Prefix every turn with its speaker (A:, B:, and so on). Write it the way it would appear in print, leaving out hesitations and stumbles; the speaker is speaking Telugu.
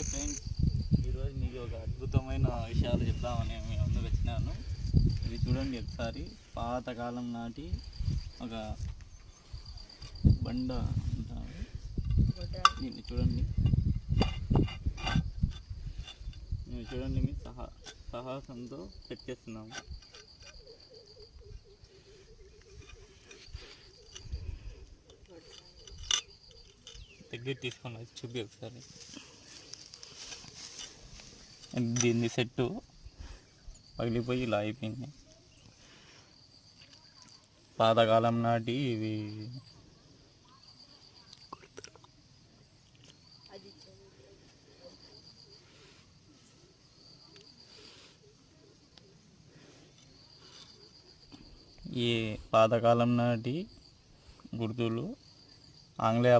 A: హాయ్ ఫ్రెండ్స్, ఈరోజు మీకు ఒక అద్భుతమైన విషయాలు చెప్దామని మీ ముందుకు వచ్చినాను. ఇది చూడండి, ఒకసారి పాతకాలం నాటి ఒక బండ అంటారు. దీన్ని చూడండి, మేము చూడండి మీ సాహసంతో సెట్ చేస్తున్నాము. దగ్గర తీసుకొని వచ్చి చూపి ఒకసారి. దీన్ని సెట్టు పగిలిపోయి ఇలా అయిపోయింది. పాతకాలం నాటి ఇవి ఈ పాతకాలం నాటి గుర్తులు ఆంగ్లేయ